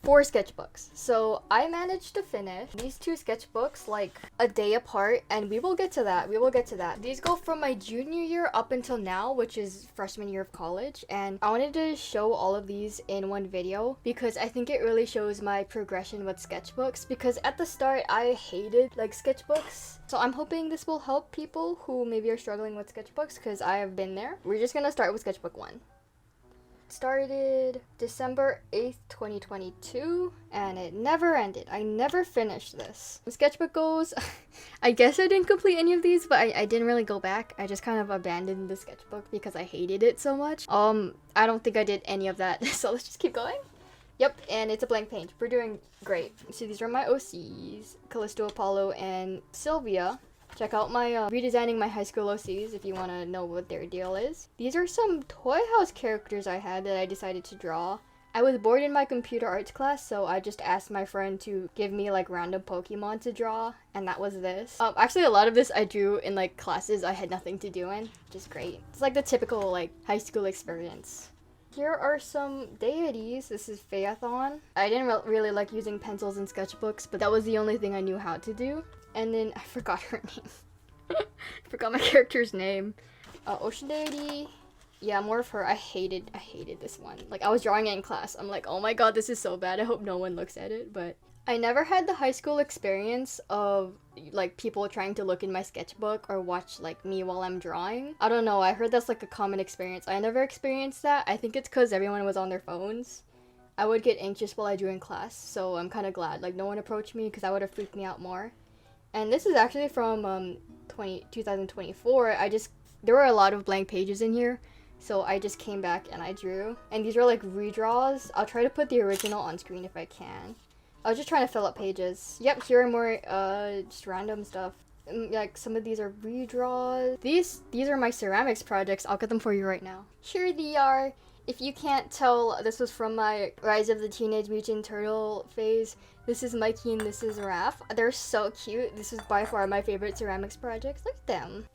4 sketchbooks. So I managed to finish these 2 sketchbooks like a day apart, and we will get to that. These go from my junior year up until now, which is freshman year of college, and I wanted to show all of these in one video because I think it really shows my progression with sketchbooks, because at the start I hated like sketchbooks. So I'm hoping this will help people who maybe are struggling with sketchbooks, because I have been there. We're just gonna start with sketchbook 1. Started December 8th, 2022, and it never ended. I never finished this. The sketchbook goes, I guess I didn't complete any of these, but I didn't really go back. I just kind of abandoned the sketchbook because I hated it so much. I don't think I did any of that, so let's just keep going. Yep, and it's a blank page. We're doing great. So these are my OCs, Callisto, Apollo, and Sylvia. Check out my redesigning my high school OCs if you want to know what their deal is. These are some Toy House characters I had that I decided to draw. I was bored in my computer arts class, so I just asked my friend to give me like random Pokemon to draw, and that was this. Actually, a lot of this I drew in like classes I had nothing to do in, which is great. It's like the typical like high school experience. Here are some deities. This is Phaethon. I didn't really like using pencils in sketchbooks, but that was the only thing I knew how to do. And then I forgot her name. I forgot my character's name. Ocean deity. Yeah, more of her. I hated this one. Like, I was drawing it in class. I'm like, oh my god, this is so bad. I hope no one looks at it. But I never had the high school experience of like people trying to look in my sketchbook or watch like me while I'm drawing. I don't know. I heard that's like a common experience. I never experienced that. I think it's because everyone was on their phones. I would get anxious while I drew in class, so I'm kind of glad like no one approached me, because that would have freaked me out more. And this is actually from 2024. There were a lot of blank pages in here, so I just came back and I drew. And these are like redraws. I'll try to put the original on screen if I can. I was just trying to fill up pages. Yep, here are more just random stuff. Like some of these are redraws. These are my ceramics projects. I'll get them for you right now. Here they are. If you can't tell, this was from my Rise of the Teenage Mutant Turtle phase. This is Mikey and this is Raph. They're so cute. This is by far my favorite ceramics projects. Look at them.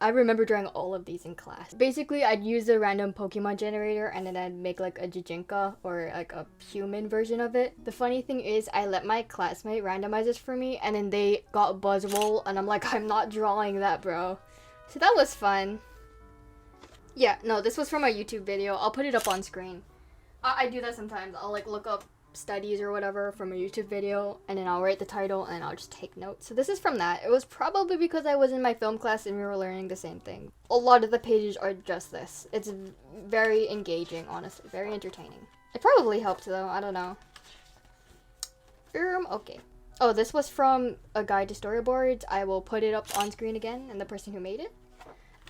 I remember drawing all of these in class. Basically, I'd use a random Pokemon generator and then I'd make like a Jijinka or like a human version of it. The funny thing is, I let my classmate randomize this for me, and then they got Buzzwole, and I'm like, I'm not drawing that, bro. So that was fun. Yeah, no, this was from a YouTube video. I'll put it up on screen. I do that sometimes. I'll like look up studies or whatever from a YouTube video, and then I'll write the title and I'll just take notes. So this is from that. It was probably because I was in my film class and we were learning the same thing. A lot of the pages are just this. It's very engaging, honestly. Very entertaining. It probably helped though. I don't know. Okay. Oh, this was from a guide to storyboards. I will put it up on screen again and the person who made it.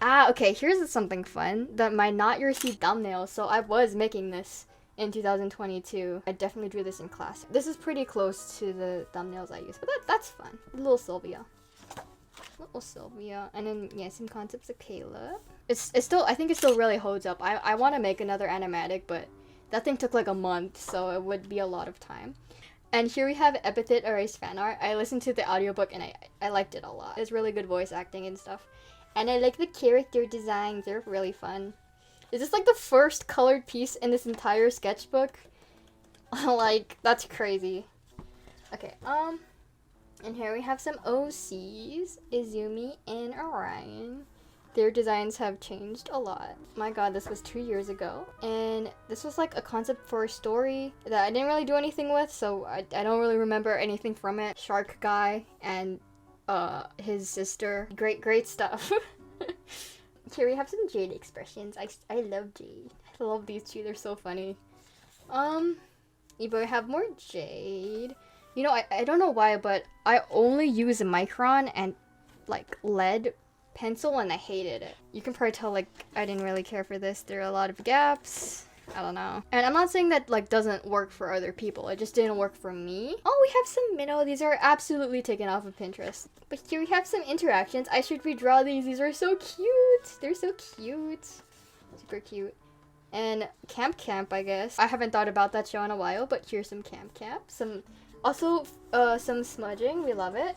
Okay, here's something fun. My Not Your Seed thumbnail. So I was making this in 2022. I definitely drew this in class. This is pretty close to the thumbnails I use, but that's fun. Little Sylvia. And then, yeah, some concepts of Caleb. It's still, I think it still really holds up. I want to make another animatic, but that thing took like a month, so it would be a lot of time. And here we have Epithet Erased fan art. I listened to the audiobook and I liked it a lot. It's really good voice acting and stuff. And I like the character designs. They're really fun. Is this like the first colored piece in this entire sketchbook? Like, that's crazy. Okay, and here we have some OCs, Izumi and Orion. Their designs have changed a lot. My god, this was 2 years ago. And this was like a concept for a story that I didn't really do anything with, so I don't really remember anything from it. Shark guy and his sister. Great stuff. Here we have some Jade expressions. I love Jade. I love these two. They're so funny. We have more Jade. You know, I don't know why, but I only use a Micron and like lead pencil, and I hated it. You can probably tell like I didn't really care for this. There are a lot of gaps. I don't know. And I'm not saying that like doesn't work for other people. It just didn't work for me. Oh, we have some minnow. These are absolutely taken off of Pinterest. But here we have some interactions. I should redraw these. These are so cute. They're so cute. Super cute. And Camp, I guess. I haven't thought about that show in a while, but here's some Camp. Some smudging. We love it.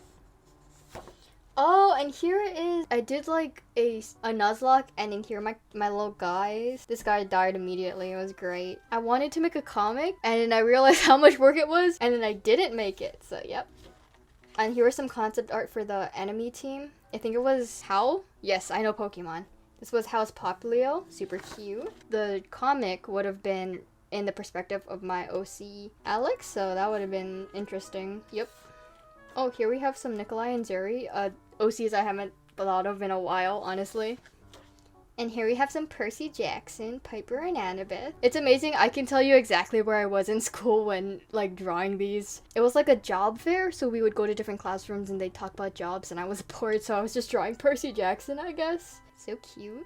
Oh, and here is, I did like a Nuzlocke, and in here my little guys. This guy died immediately. It was great. I wanted to make a comic, and then I realized how much work it was, and then I didn't make it. So yep. And here was some concept art for the enemy team. I think it was Howl. Yes, I know Pokemon. This was Howl's Popplio. Super cute. The comic would have been in the perspective of my OC Alex, so that would have been interesting. Yep. Oh, here we have some Nikolai and Zuri, OCs I haven't thought of in a while, honestly. And here we have some Percy Jackson, Piper, and Annabeth. It's amazing, I can tell you exactly where I was in school when, like, drawing these. It was like a job fair, so we would go to different classrooms and they'd talk about jobs, and I was bored, so I was just drawing Percy Jackson, I guess. So cute.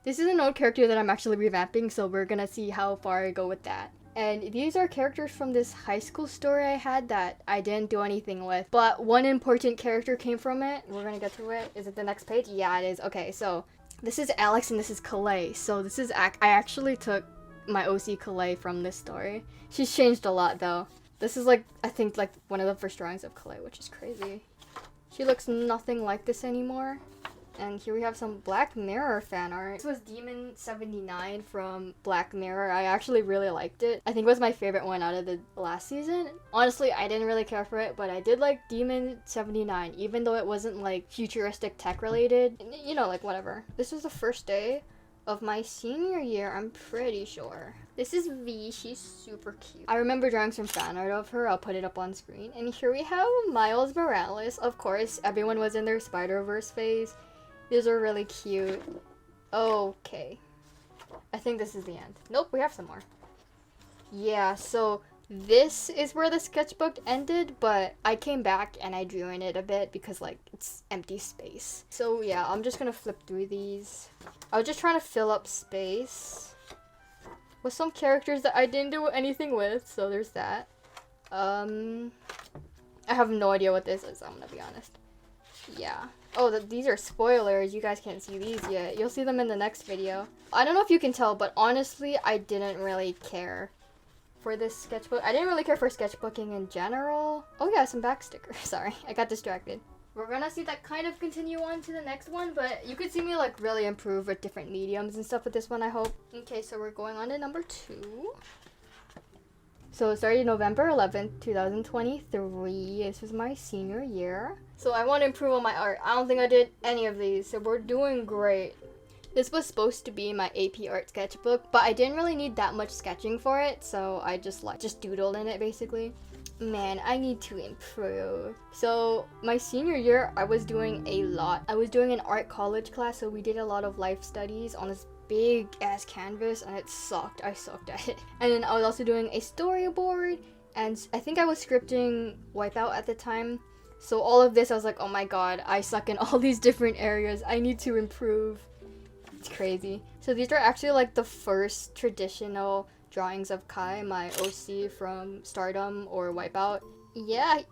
This is an old character that I'm actually revamping, so we're gonna see how far I go with that. And these are characters from this high school story I had that I didn't do anything with. But one important character came from it. We're gonna get to it. Is it the next page? Yeah, it is. Okay, so this is Alex and this is Calais. So this is, I actually took my OC Calais from this story. She's changed a lot though. This is like, I think like one of the first drawings of Calais, which is crazy. She looks nothing like this anymore. And here we have some Black Mirror fan art. This was Demon 79 from Black Mirror. I actually really liked it. I think it was my favorite one out of the last season. Honestly, I didn't really care for it, but I did like Demon 79, even though it wasn't like futuristic tech related. You know, like whatever. This was the first day of my senior year, I'm pretty sure. This is V, she's super cute. I remember drawing some fan art of her, I'll put it up on screen. And here we have Miles Morales. Of course, everyone was in their Spider-Verse phase. These are really cute. Okay. I think this is the end. Nope, we have some more. Yeah, so this is where the sketchbook ended, but I came back and I drew in it a bit because, like, it's empty space. So yeah, I'm just gonna flip through these. I was just trying to fill up space with some characters that I didn't do anything with, so there's that. I have no idea what this is, I'm gonna be honest. Yeah. Oh, these are spoilers. You guys can't see these yet. You'll see them in the next video. I don't know if you can tell, but honestly, I didn't really care for this sketchbook. I didn't really care for sketchbooking in general. Oh yeah, some back stickers. Sorry, I got distracted. We're gonna see that kind of continue on to the next one, but you could see me like really improve with different mediums and stuff with this one, I hope. Okay, so we're going on to number 2. So it started November 11th, 2023. This was my senior year. So I want to improve on my art. I don't think I did any of these, so we're doing great. This was supposed to be my AP art sketchbook, but I didn't really need that much sketching for it, so I just doodled in it basically. Man, I need to improve. So my senior year, I was doing a lot. I was doing an art college class, so we did a lot of life studies on this big ass canvas, and it sucked. I sucked at it. And then I was also doing a storyboard, and I think I was scripting Wipeout at the time. So all of this, I was like, oh my god, I suck in all these different areas. I need to improve. It's crazy. So these are actually like the first traditional drawings of Kai, my OC from Stardom or Wipeout. Yeah,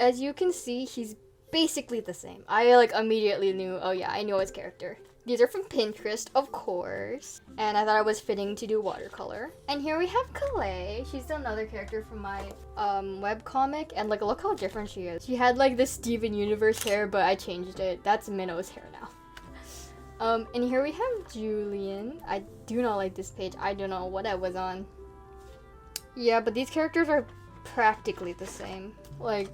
as you can see, he's basically the same. I like immediately knew, oh yeah, I know his character. These are from Pinterest, of course. And I thought it was fitting to do watercolor. And here we have Calais. She's another character from my webcomic. And like, look how different she is. She had like this Steven Universe hair, but I changed it. That's Minnow's hair now. And here we have Julian. I do not like this page. I don't know what I was on. Yeah, but these characters are practically the same. Like,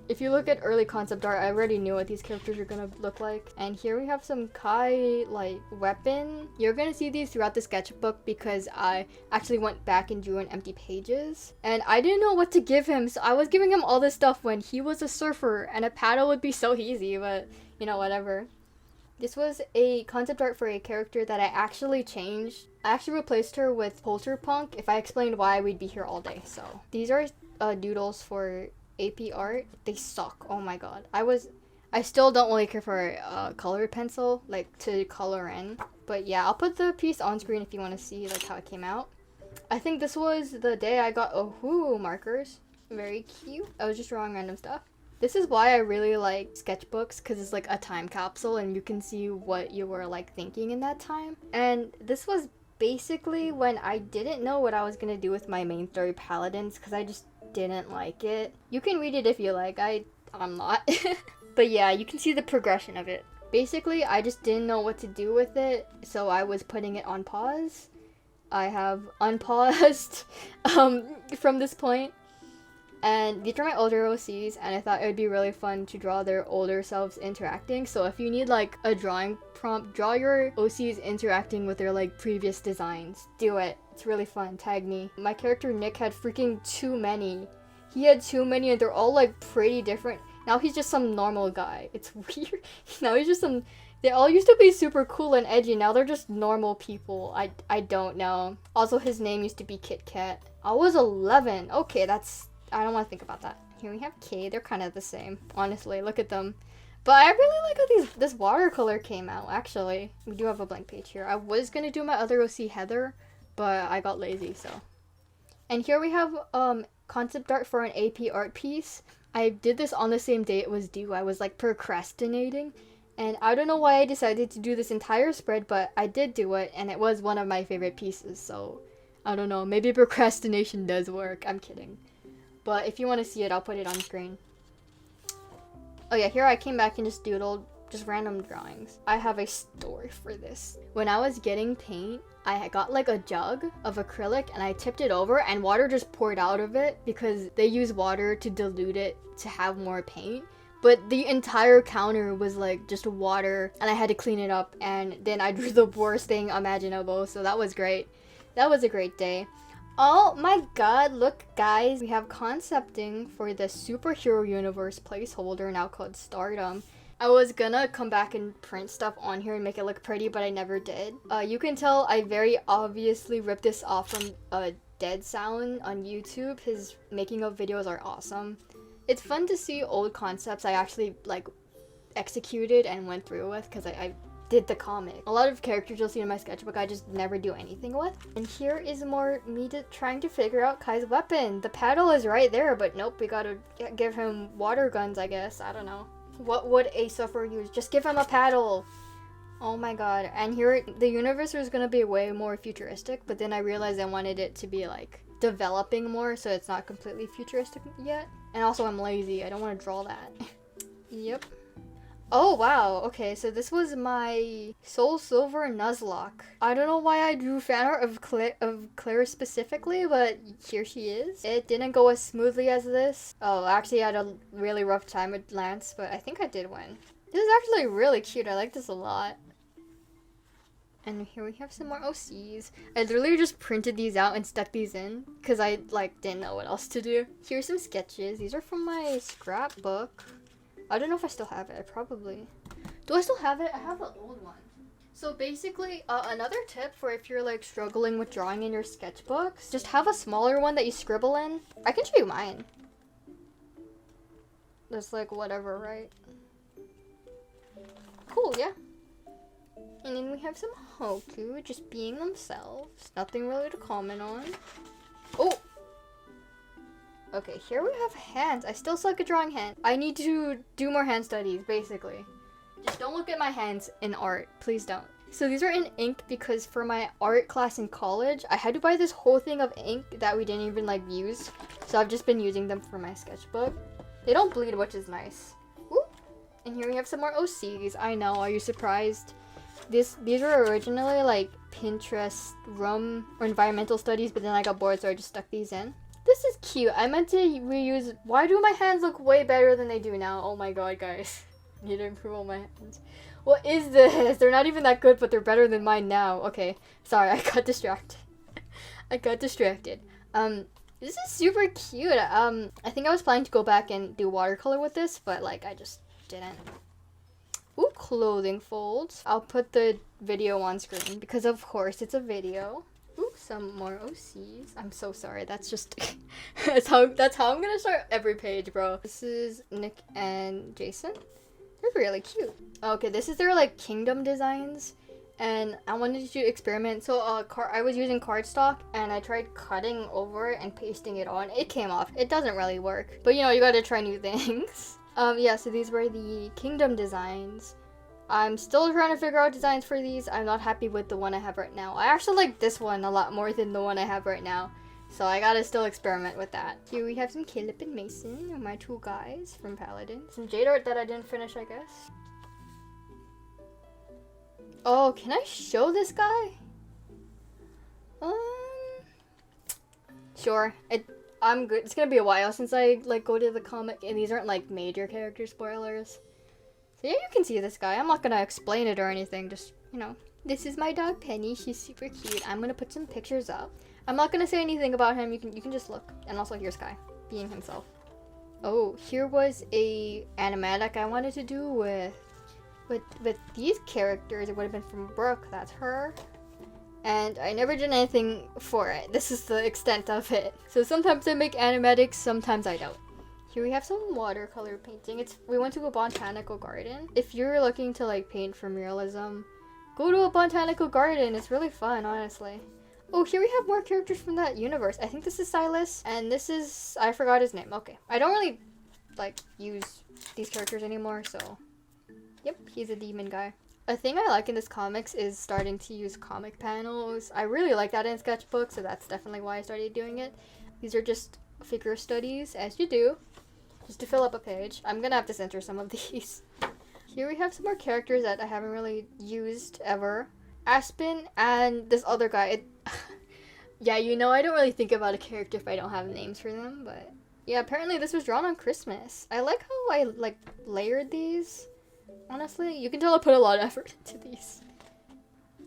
if you look at early concept art, I already knew what these characters are gonna look like. And here we have some Kai, like, weapon. You're gonna see these throughout the sketchbook because I actually went back and drew in empty pages. And I didn't know what to give him, so I was giving him all this stuff when he was a surfer, and a paddle would be so easy, but, you know, whatever. This was a concept art for a character that I actually changed. I actually replaced her with Polterpunk. If I explained why, we'd be here all day, so. These are doodles for AP art. They suck. Oh my god. I still don't really care for a colored pencil, like, to color in. But yeah, I'll put the piece on screen if you want to see, like, how it came out. I think this was the day I got Ohu markers. Very cute. I was just drawing random stuff. This is why I really like sketchbooks, because it's like a time capsule and you can see what you were like thinking in that time. And this was basically when I didn't know what I was going to do with my main 3 paladins, because I just didn't like it. You can read it if you like. I'm not. But yeah, you can see the progression of it. Basically, I just didn't know what to do with it, so I was putting it on pause. I have unpaused from this point. And these are my older OCs, and I thought it would be really fun to draw their older selves interacting. So if you need like a drawing prompt, draw your OCs interacting with their like previous designs. Do it. It's really fun. Tag me. My character Nick had freaking too many. He had too many and they're all like pretty different. Now he's just some normal guy. It's weird. Now he's just some... They all used to be super cool and edgy. Now they're just normal people. I don't know. Also, his name used to be Kit Kat. I was 11. Okay, that's... I don't want to think about that. Here we have Kay. They're kind of the same. Honestly, look at them. But I really like how this watercolor came out, actually. We do have a blank page here. I was going to do my other OC, Heather, but I got lazy, so. And here we have concept art for an AP art piece. I did this on the same day it was due. I was like procrastinating. And I don't know why I decided to do this entire spread, but I did do it, and it was one of my favorite pieces, so I don't know. Maybe procrastination does work. I'm kidding. But if you want to see it, I'll put it on screen. Oh yeah, here I came back and just doodled just random drawings. I have a story for this. When I was getting paint, I got like a jug of acrylic and I tipped it over and water just poured out of it because they use water to dilute it to have more paint. But the entire counter was like just water and I had to clean it up, and then I drew the worst thing imaginable, so that was great. That was a great day. Oh my god, look guys, we have concepting for the superhero universe placeholder now called Stardom. I was gonna come back and print stuff on here and make it look pretty, but I never did. You can tell I very obviously ripped this off from Dead Sound on YouTube. His making of videos are awesome. It's fun to see old concepts I actually like executed and went through with, because I did the comic. A lot of characters you'll see in my sketchbook I just never do anything with. And here is more me trying to figure out Kai's weapon. The paddle is right there, but nope, we gotta give him water guns, I guess. I don't know. What would a sufferer use? Just give him a paddle. Oh my god. And here, the universe was gonna be way more futuristic, but then I realized I wanted it to be like developing more, so it's not completely futuristic yet. And also I'm lazy, I don't want to draw that. Yep. Oh wow, okay, so this was my Soul Silver Nuzlocke. I don't know why I drew fan art of Claire specifically, but here she is. It didn't go as smoothly as this. Oh, actually I had a really rough time with Lance, but I think I did win. This is actually really cute, I like this a lot. And here we have some more OCs. I literally just printed these out and stuck these in because I like didn't know what else to do. Here's some sketches. These are from my scrapbook. I don't know if I still have it. Probably. Do I still have it? I have the old one. So basically, another tip for if you're like struggling with drawing in your sketchbooks, just have a smaller one that you scribble in. I can show you mine. That's like whatever, right? Cool, yeah. And then we have some Hoku just being themselves. Nothing really to comment on. Oh! Okay, here we have hands. I still suck at drawing hands. I need to do more hand studies, basically. Just don't look at my hands in art. Please don't. So these are in ink because for my art class in college, I had to buy this whole thing of ink that we didn't even like use. So I've just been using them for my sketchbook. They don't bleed, which is nice. Ooh. And here we have some more OCs. I know, are you surprised? These were originally like Pinterest room or environmental studies, but then I got bored, so I just stuck these in. This is cute. I meant to reuse. Why do my hands look way better than they do now? Oh my god, guys. I need to improve all my hands. What is this? They're not even that good, but they're better than mine now. Okay, sorry, I got distracted. I got distracted. This is super cute. I think I was planning to go back and do watercolor with this, but like I just didn't. Ooh, clothing folds. I'll put the video on screen because of course it's a video. Ooh, some more OCs. I'm so sorry. That's just that's how I'm gonna start every page, bro. This is Nick and Jason. They're really cute. Okay, this is their like kingdom designs, and I wanted to experiment. So I was using cardstock and I tried cutting over it and pasting it on. It came off. It doesn't really work, but you know, you gotta try new things. Yeah, so these were the kingdom designs. I'm still trying to figure out designs for these. I'm not happy with the one I have right now. I actually like this one a lot more than the one I have right now. So I gotta still experiment with that. Here we have some Caleb and Mason, my two guys from Paladin. Some jade art that I didn't finish, I guess. Oh, can I show this guy? Sure. I'm good. It's gonna be a while since I like go to the comic, and these aren't like major character spoilers. So yeah, you can see this guy. I'm not gonna explain it or anything. Just, you know, this is my dog Penny. She's super cute. I'm gonna put some pictures up. I'm not gonna say anything about him. You can just look. And also here's Sky being himself. Oh, here was a animatic I wanted to do with these characters. It would have been from Brooke. That's her. And I never did anything for it. This is the extent of it. So sometimes I make animatics, sometimes I don't. Here we have some watercolor painting. We went to a botanical garden. If you're looking to like paint from realism, go to a botanical garden. It's really fun, honestly. Oh, here we have more characters from that universe. I think this is Silas, and this is, I forgot his name. Okay. I don't really like use these characters anymore, so yep, he's a demon guy. A thing I like in this comics is starting to use comic panels. I really like that in Sketchbook, so that's definitely why I started doing it. These are just figure studies, as you do, just to fill up a page. I'm gonna have to censor some of these. Here we have some more characters that I haven't really used ever. Aspen and this other guy. Yeah, you know, I don't really think about a character if I don't have names for them, but yeah, apparently this was drawn on Christmas. I like how I like layered these. Honestly, you can tell I put a lot of effort into these.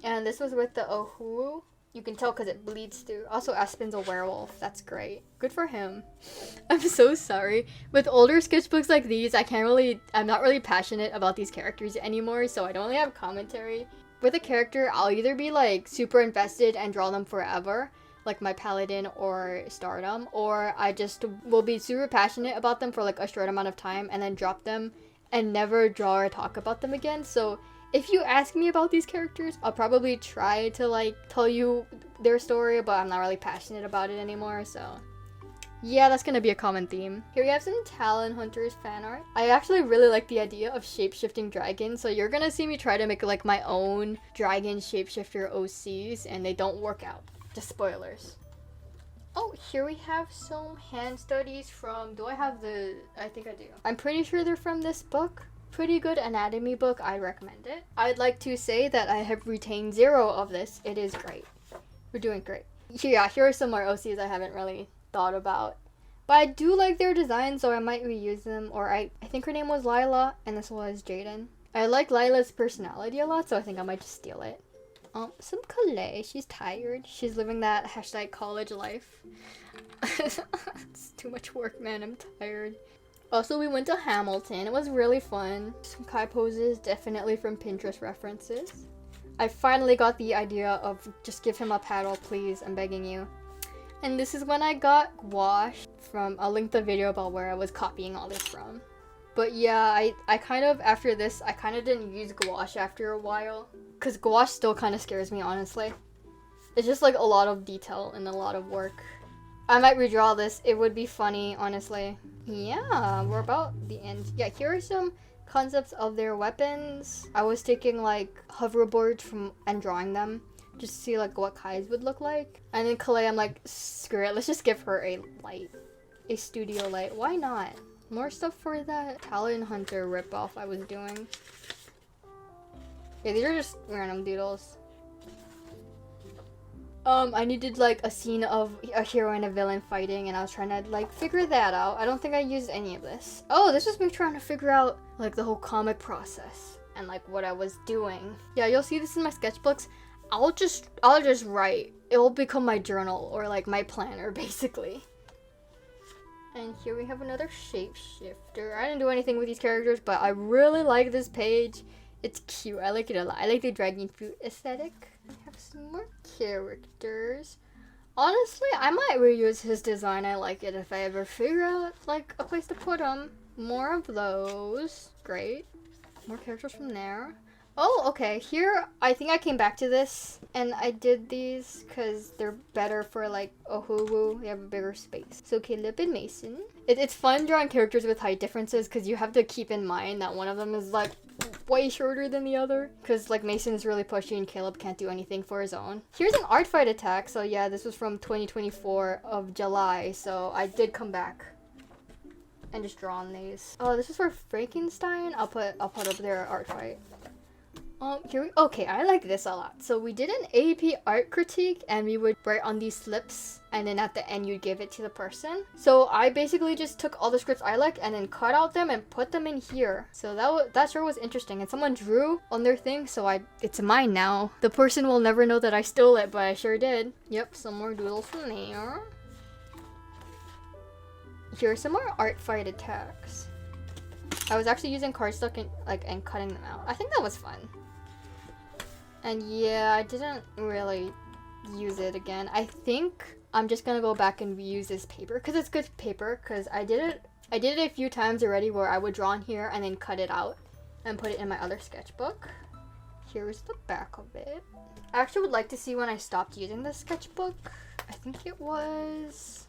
And this was with the Ohu. You can tell because it bleeds through. Also, Aspen's a werewolf. That's great. Good for him. I'm so sorry. With older sketchbooks like these, I'm not really passionate about these characters anymore, so I don't really have commentary. With a character, I'll either be like super invested and draw them forever, like my Paladin or Stardom, or I just will be super passionate about them for like a short amount of time and then drop them and never draw or talk about them again. So if you ask me about these characters, I'll probably try to like tell you their story, but I'm not really passionate about it anymore, so yeah, that's gonna be a common theme. Here we have some Talon Hunters fan art. I actually really like the idea of shape-shifting dragons, so you're gonna see me try to make like my own dragon shapeshifter OCs, and they don't work out. Just spoilers. Oh, here we have some hand studies from, I think I do. I'm pretty sure they're from this book. Pretty good anatomy book, I recommend it. I'd like to say that I have retained 0 of this. It is great. We're doing great. Yeah, here are some more OCs I haven't really thought about. But I do like their design, so I might reuse them. Or I think her name was Lila, and this was Jaden. I like Lila's personality a lot, so I think I might just steal it. Some Calais. She's tired. She's living that hashtag college life. It's too much work, man. I'm tired. Also, we went to Hamilton. It was really fun. Some Kai poses, definitely from Pinterest references. I finally got the idea of just give him a paddle, please. I'm begging you. And this is when I got gouache from, I'll link the video about where I was copying all this from. But yeah, I kind of, after this, I kind of didn't use gouache after a while. Because gouache still kind of scares me, honestly. It's just like a lot of detail and a lot of work. I might redraw this. It would be funny, honestly. Yeah, we're about the end. Yeah, here are some concepts of their weapons. I was taking like hoverboards from and drawing them just to see like what Kai's would look like. And then Calais, I'm like, screw it, let's just give her a light. A studio light. Why not? More stuff for that Talon Hunter ripoff I was doing. Yeah, these are just random doodles. I needed like a scene of a hero and a villain fighting, and I was trying to like figure that out. I don't think I used any of this. Oh, this was me trying to figure out like the whole comic process and like what I was doing. Yeah, you'll see this in my sketchbooks. I'll just write. It will become my journal or like my planner, basically. And here we have another shapeshifter. I didn't do anything with these characters, but I really like this page. It's cute. I like it a lot. I like the dragon fruit aesthetic. We have some more characters. Honestly, I might reuse his design. I like it if I ever figure out like a place to put him. More of those. Great. More characters from there. Oh, okay. Here, I think I came back to this, and I did these because they're better for, like, Ohuwu. They have a bigger space. So, Caleb and Mason. It's fun drawing characters with height differences because you have to keep in mind that one of them is, like, way shorter than the other. Because, like, Mason is really pushy and Caleb can't do anything for his own. Here's an art fight attack. So, yeah, this was from 2024 of July. So, I did come back and just draw on these. Oh, this is for Frankenstein. I'll put up there art fight. Okay, I like this a lot. So we did an AP art critique and we would write on these slips and then at the end you'd give it to the person. So I basically just took all the scripts I like and then cut out them and put them in here. So that sure was interesting. And someone drew on their thing, so it's mine now. The person will never know that I stole it, but I sure did. Yep, some more doodles from there. Here are some more art fight attacks. I was actually using cardstock and cutting them out. I think that was fun. And yeah, I didn't really use it again. I think I'm just gonna go back and reuse this paper because it's good paper. Because I did it a few times already where I would draw in here and then cut it out and put it in my other sketchbook. Here's the back of it. I actually would like to see when I stopped using this sketchbook. I think it was...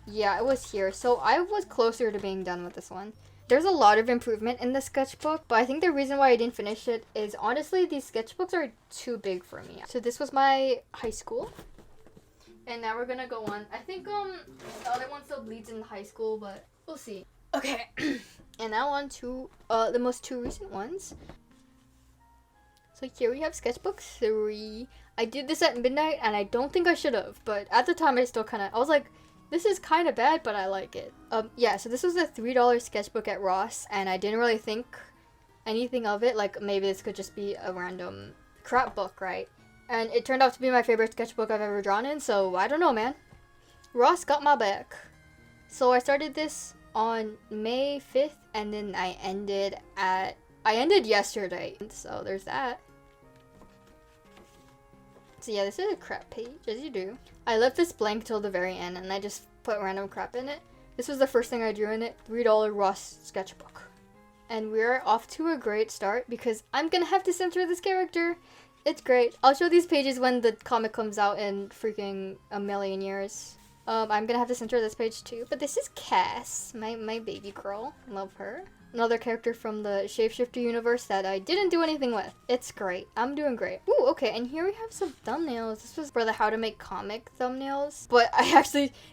yeah, it was here. So I was closer to being done with this one. There's a lot of improvement in the sketchbook, but I think the reason why I didn't finish it is honestly these sketchbooks are too big for me. So this was my high school. And now we're gonna go on. I think the other one still bleeds in high school, but we'll see. Okay. And now on to the most two recent ones. So here we have Sketchbook 3. I did this at midnight and I don't think I should have, but at the time I was like, this is kind of bad, but I like it. Yeah, so this was a $3 sketchbook at Ross, and I didn't really think anything of it. Like, maybe this could just be a random crap book, right? And it turned out to be my favorite sketchbook I've ever drawn in, so I don't know, man. Ross got my back. So I started this on May 5th, and then I ended yesterday. So there's that. So yeah, this is a crap page, as you do. I left this blank till the very end, and I just put random crap in it. This was the first thing I drew in it. $3 Ross sketchbook. And we're off to a great start, because I'm gonna have to censor this character. It's great. I'll show these pages when the comic comes out in freaking a million years. I'm gonna have to censor this page too. But this is Cass, my baby girl. Love her. Another character from the Shapeshifter universe that I didn't do anything with. It's great. I'm doing great. Ooh, okay, and here we have some thumbnails. This was for the how to make comic thumbnails. But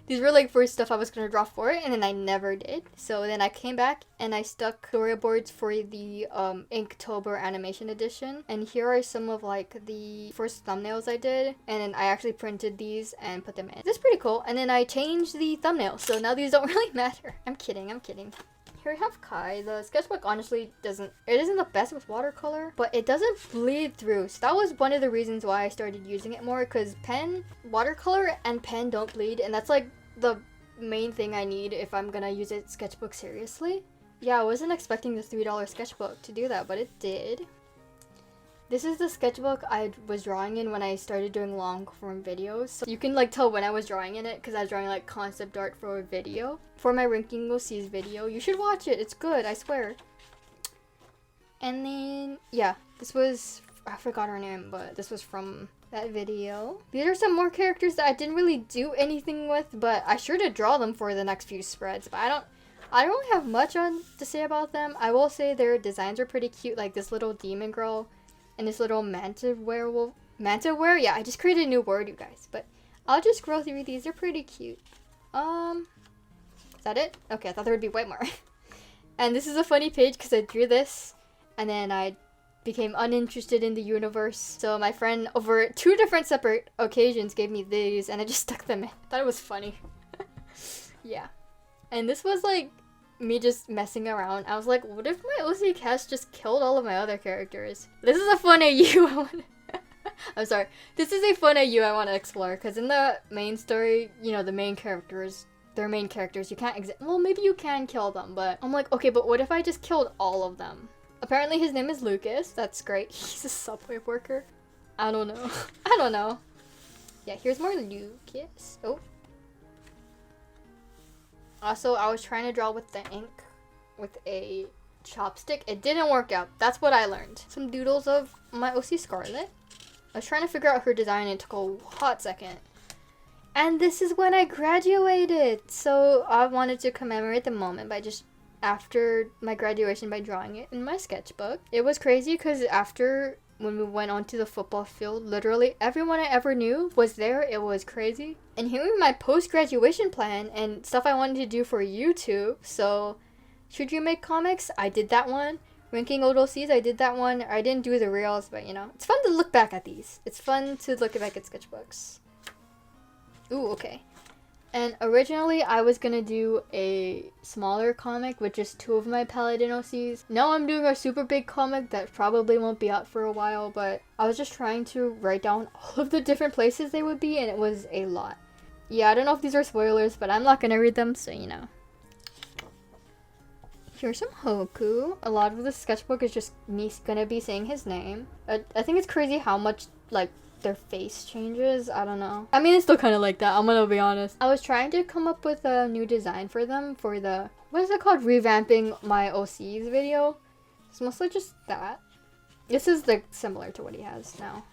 these were like first stuff I was gonna draw for it, and then I never did. So then I came back and I stuck storyboards for the Inktober animation edition. And here are some of like the first thumbnails I did. And then I actually printed these and put them in. This is pretty cool. And then I changed the thumbnails, so now these don't really matter. I'm kidding. Here we have Kai. The sketchbook honestly isn't the best with watercolor, but it doesn't bleed through. So that was one of the reasons why I started using it more, because watercolor and pen don't bleed, and that's like the main thing I need if I'm gonna use a sketchbook seriously. Yeah, I wasn't expecting the $3 sketchbook to do that, but it did. This is the sketchbook I was drawing in when I started doing long form videos. So you can like tell when I was drawing in it because I was drawing like concept art for a video. For my Ranking Will Sees video. You should watch it. It's good, I swear. And then, yeah, this was, I forgot her name, but this was from that video. These are some more characters that I didn't really do anything with, but I sure did draw them for the next few spreads. But I don't really have much to say about them. I will say their designs are pretty cute, like this little demon girl. And this little manta werewolf. Manta were? Yeah, I just created a new word, you guys. But I'll just scroll through these. They're pretty cute. Is that it? Okay, I thought there would be way more. And this is a funny page because I drew this. And then I became uninterested in the universe. So my friend, over 2 different separate occasions, gave me these. And I just stuck them in. I thought it was funny. Yeah. And this was like me just messing around. I was like, what if my OC cast just killed all of my other characters? This is a fun AU I'm sorry. This is a fun AU I want to explore, because in the main story, you know, the main characters, they're main characters. You can't well, maybe you can kill them, but I'm like, okay, but what if I just killed all of them? Apparently his name is Lucas. That's great. He's a subway worker. I don't know. I don't know. Yeah, here's more Lucas. Oh. Also, I was trying to draw with the ink with a chopstick. It didn't work out. That's what I learned. Some doodles of my OC Scarlet. I was trying to figure out her design and it took a hot second. And this is when I graduated. So I wanted to commemorate the moment by just after my graduation by drawing it in my sketchbook. It was crazy because after when we went onto the football field, literally everyone I ever knew was there. It was crazy. And here was my post-graduation plan and stuff I wanted to do for YouTube. So, should you make comics? I did that one. Ranking old OCs, I did that one. I didn't do the reels, but you know, it's fun to look back at these. It's fun to look back at sketchbooks. Ooh, okay. And originally, I was gonna do a smaller comic with just 2 of my Paladin OCs. Now I'm doing a super big comic that probably won't be out for a while, but I was just trying to write down all of the different places they would be, and it was a lot. Yeah, I don't know if these are spoilers, but I'm not gonna read them, so you know. Here's some Hoku. A lot of the sketchbook is just me gonna be saying his name. I think it's crazy how much, like, their face changes. I don't know. I mean, it's still kind of like that, I'm gonna be honest. I was trying to come up with a new design for them for the, what is it called? Revamping my OCs video. It's mostly just that. This is like similar to what he has now.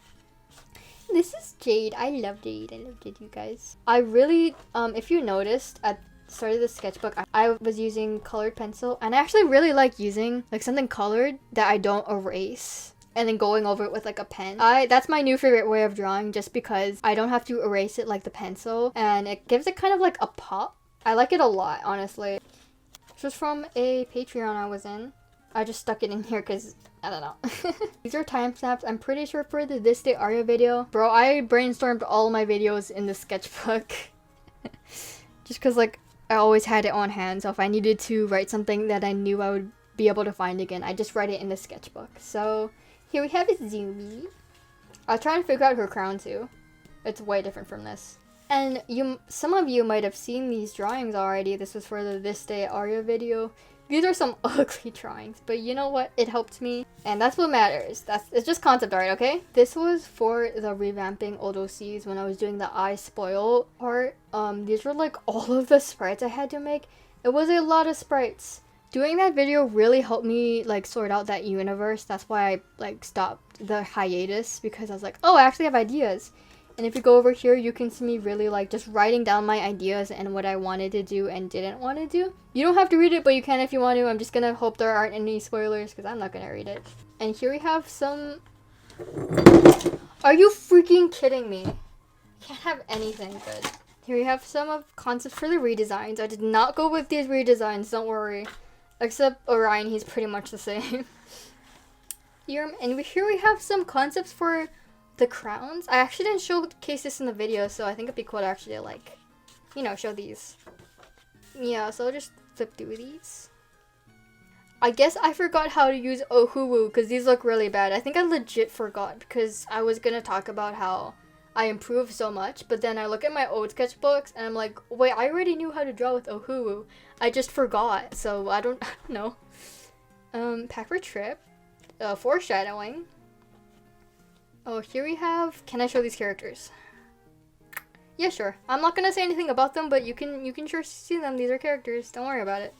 This is Jade. I love Jade. I love Jade, you guys. I really, if you noticed at started the sketchbook, I was using colored pencil, and I actually really like using like something colored that I don't erase and then going over it with like a pen. That's my new favorite way of drawing, just because I don't have to erase it like the pencil, and it gives it kind of like a pop. I like it a lot, honestly. This was from a Patreon I was in. I just stuck it in here because I don't know. These are timestamps. I'm pretty sure for the This Day Aria video. Bro, I brainstormed all my videos in the sketchbook. Just because like I always had it on hand, so if I needed to write something that I knew I would be able to find again, I just write it in the sketchbook. So here we have Izumi. I was trying to figure out her crown too. It's way different from this. And some of you might have seen these drawings already. This was for the This Day Aria video. These are some ugly drawings, but you know what? It helped me, and that's what matters. It's just concept art, okay? This was for the revamping old OCs when I was doing the I Spoil part. These were like all of the sprites I had to make. It was a lot of sprites. Doing that video really helped me like sort out that universe. That's why I like stopped the hiatus, because I was like, oh, I actually have ideas. And if you go over here, you can see me really like just writing down my ideas and what I wanted to do and didn't want to do. You don't have to read it, but you can if you want to. I'm just gonna hope there aren't any spoilers because I'm not gonna read it. And here we have some... Are you freaking kidding me? Can't have anything good. Here we have some of concepts for the redesigns. I did not go with these redesigns, don't worry. Except Orion, he's pretty much the same. Here we have some concepts for the crowns. I actually didn't showcase this in the video, so I think it'd be cool to actually like, you know, show these. Yeah, so I'll just flip through these. I guess I forgot how to use Ohuwu because these look really bad. I think I legit forgot because I was gonna talk about how I improved so much, but then I look at my old sketchbooks and I'm like, wait, I already knew how to draw with Ohuwu. I just forgot, so I don't know. Pack for trip. Foreshadowing. Oh, here we have... Can I show these characters? Yeah, sure. I'm not gonna say anything about them, but you can sure see them. These are characters. Don't worry about it.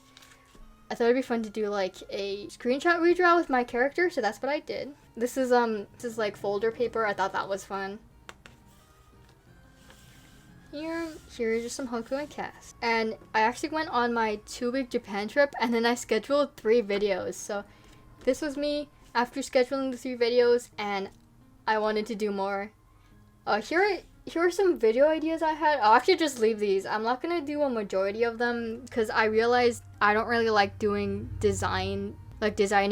I thought it'd be fun to do like a screenshot redraw with my character, so that's what I did. This is like folder paper. I thought that was fun. Here's just some Hoku and cast. And I actually went on my 2-week Japan trip, and then I scheduled 3 videos. So this was me after scheduling the 3 videos, and I wanted to do more. Here are some video ideas I had. I'll actually just leave these. I'm not gonna do a majority of them because I realized I don't really like doing designing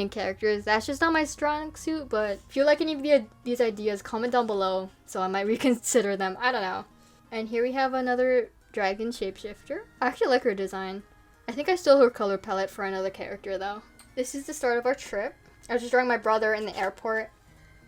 characters. That's just not my strong suit, but if you like any of these ideas, comment down below so I might reconsider them. I don't know. And here we have another dragon shapeshifter. I actually like her design. I think I stole her color palette for another character though. This is the start of our trip. I was just drawing my brother in the airport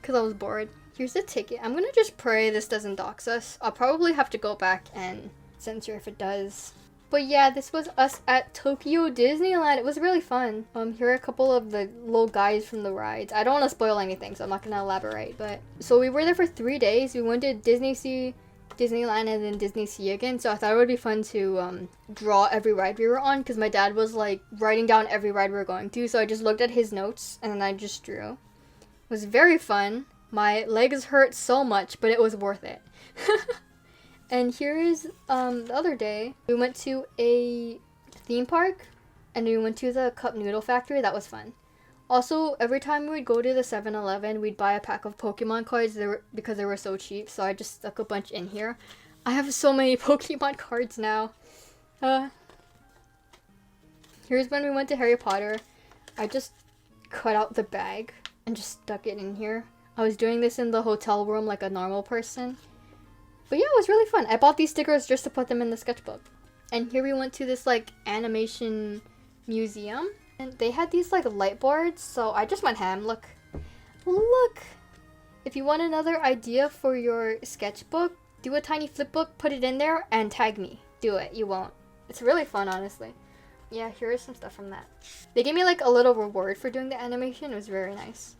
because I was bored. Here's the ticket. I'm gonna just pray this doesn't dox us. I'll probably have to go back and censor if it does. But yeah, this was us at Tokyo Disneyland. It was really fun. Here are a couple of the little guys from the rides. I don't want to spoil anything, so I'm not gonna elaborate. But so we were there for 3 days. We went to Disney Sea, Disneyland, and then Disney Sea again. So I thought it would be fun to draw every ride we were on, because my dad was like writing down every ride we were going to. So I just looked at his notes and then I just drew. It was very fun. My legs hurt so much, but it was worth it. And here is the other day. We went to a theme park. and we went to the cup noodle factory. That was fun. Also, every time we'd go to the 7-Eleven, we'd buy a pack of Pokemon cards because they were so cheap, so I just stuck a bunch in here. I have so many Pokemon cards now. Here's when we went to Harry Potter. I just cut out the bag and just stuck it in here. I was doing this in the hotel room like a normal person. But yeah, it was really fun. I bought these stickers just to put them in the sketchbook. And here we went to this like animation museum. And they had these like light boards, so I just went ham. Look. Look! If you want another idea for your sketchbook, do a tiny flipbook, put it in there, and tag me. Do it. You won't. It's really fun, honestly. Yeah, here is some stuff from that. They gave me like a little reward for doing the animation. It was very nice.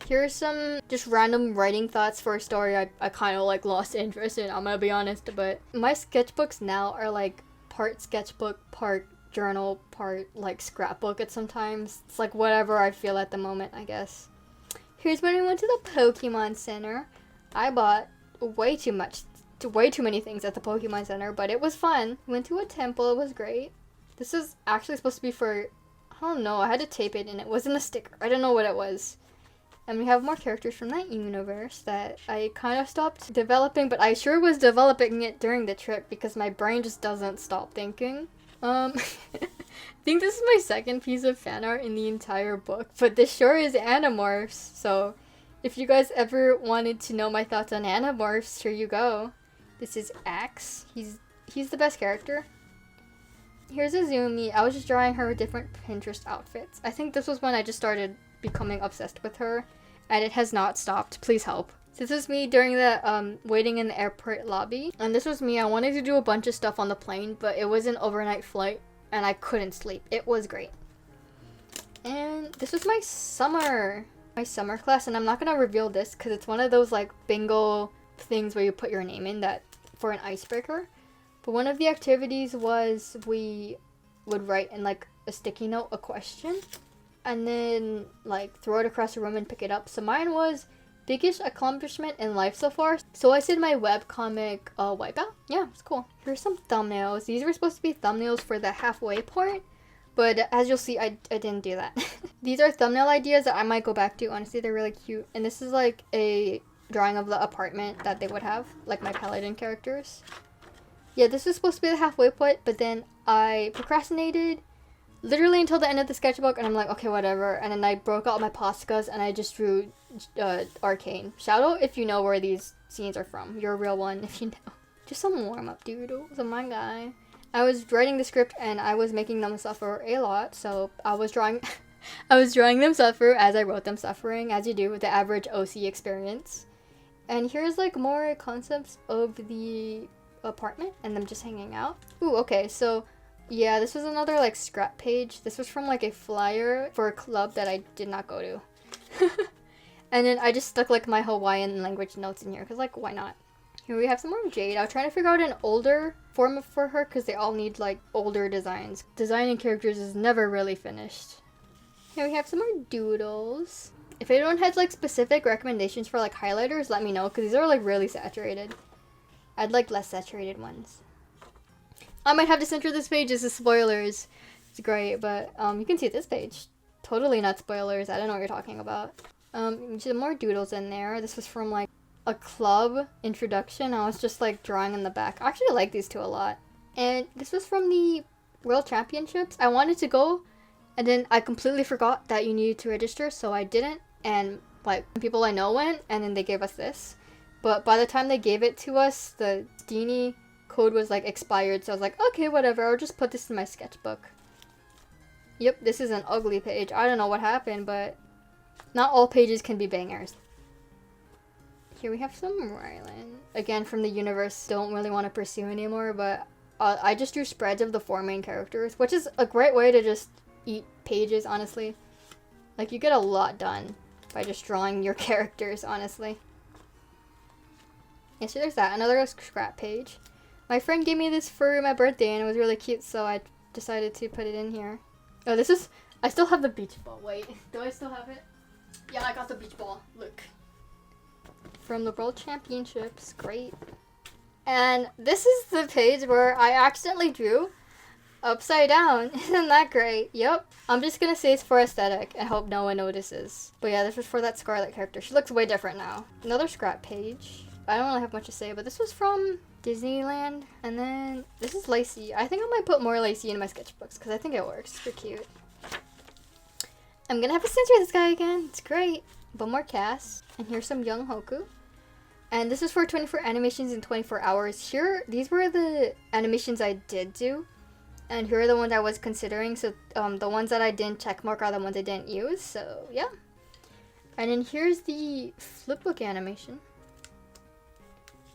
Here's some just random writing thoughts for a story I kind of like lost interest in, I'm gonna be honest, but my sketchbooks now are like part sketchbook, part journal, part like scrapbook at sometimes. It's like whatever I feel at the moment, I guess. Here's when we went to the Pokemon Center. I bought way too many things at the Pokemon Center, but it was fun. Went to a temple, it was great. This is actually supposed to be for, I don't know, I had to tape it and it wasn't a sticker. I don't know what it was. And we have more characters from that universe that I kind of stopped developing, but I sure was developing it during the trip because my brain just doesn't stop thinking. I think this is my second piece of fan art in the entire book, but this sure is Animorphs, so if you guys ever wanted to know my thoughts on Animorphs, here you go. This is Axe. He's the best character. Here's Azumi. I was just drawing her different Pinterest outfits. I think this was when I just started becoming obsessed with her, and it has not stopped. Please help. This was me during the waiting in the airport lobby, and this was me. I wanted to do a bunch of stuff on the plane, but it was an overnight flight and I couldn't sleep. It was great. And this was my summer class, and I'm not gonna reveal this because it's one of those like bingo things where you put your name in that for an icebreaker. But one of the activities was we would write in like a sticky note a question and then like throw it across the room and pick it up. So mine was biggest accomplishment in life so far. So I said my webcomic wipeout. Yeah, it's cool. Here's some thumbnails. These were supposed to be thumbnails for the halfway point, but as you'll see, I didn't do that. These are thumbnail ideas that I might go back to. Honestly, they're really cute. And this is like a drawing of the apartment that they would have, like my paladin characters. Yeah, this was supposed to be the halfway point, but then I procrastinated literally until the end of the sketchbook, and I'm like, okay, whatever. And then I broke out my Poscas, and I just drew Arcane. Shout out if you know where these scenes are from. You're a real one if you know. Just some warm-up doodles of my guy. I was writing the script, and I was making them suffer a lot, so I was drawing them suffer as I wrote them suffering, as you do with the average OC experience. And here's like more concepts of the apartment and them just hanging out. Ooh, okay, so yeah, this was another like scrap page. This was from like a flyer for a club that I did not go to. And then I just stuck like my Hawaiian language notes in here because like why not? Here we have some more Jade. I was trying to figure out an older form for her because they all need like older designs. Designing characters is never really finished. Here we have some more doodles. If anyone has like specific recommendations for like highlighters, let me know because these are like really saturated. I'd like less saturated ones. I might have to censor this page as the spoilers. It's great, but you can see this page. Totally not spoilers. I don't know what you're talking about. Some more doodles in there. This was from like a club introduction. I was just like drawing in the back. I actually like these two a lot. And this was from the World Championships. I wanted to go, and then I completely forgot that you needed to register, so I didn't. And like people I know went, and then they gave us this. But by the time they gave it to us, the Steenie code was like expired, so I was like, okay, whatever, I'll just put this in my sketchbook. Yep, this is an ugly page. I don't know what happened, but not all pages can be bangers. Here we have some Rylan. Again, from the universe, don't really want to pursue anymore, but I just drew spreads of the 4 main characters, which is a great way to just eat pages, honestly. Like, you get a lot done by just drawing your characters, honestly. Yeah, so there's that. Another scrap page. My friend gave me this for my birthday, and it was really cute, so I decided to put it in here. Oh, this is... I still have the beach ball. Wait, do I still have it? Yeah, I got the beach ball. Look. From the World Championships. Great. And this is the page where I accidentally drew Upside down. Isn't that great? Yep. I'm just gonna say it's for aesthetic and hope no one notices. But yeah, this was for that Scarlet character. She looks way different now. Another scrap page. I don't really have much to say, but this was from Disneyland. And then this is Lacey. I think I might put more Lacey in my sketchbooks because I think it works. Super cute. I'm gonna have to censor this guy again. It's great. But more Cass. And here's some Young Hoku. And this is for 24 animations in 24 hours. Here, these were the animations I did do. And here are the ones I was considering. So the ones that I didn't checkmark are the ones I didn't use. So yeah. And then here's the flipbook animation.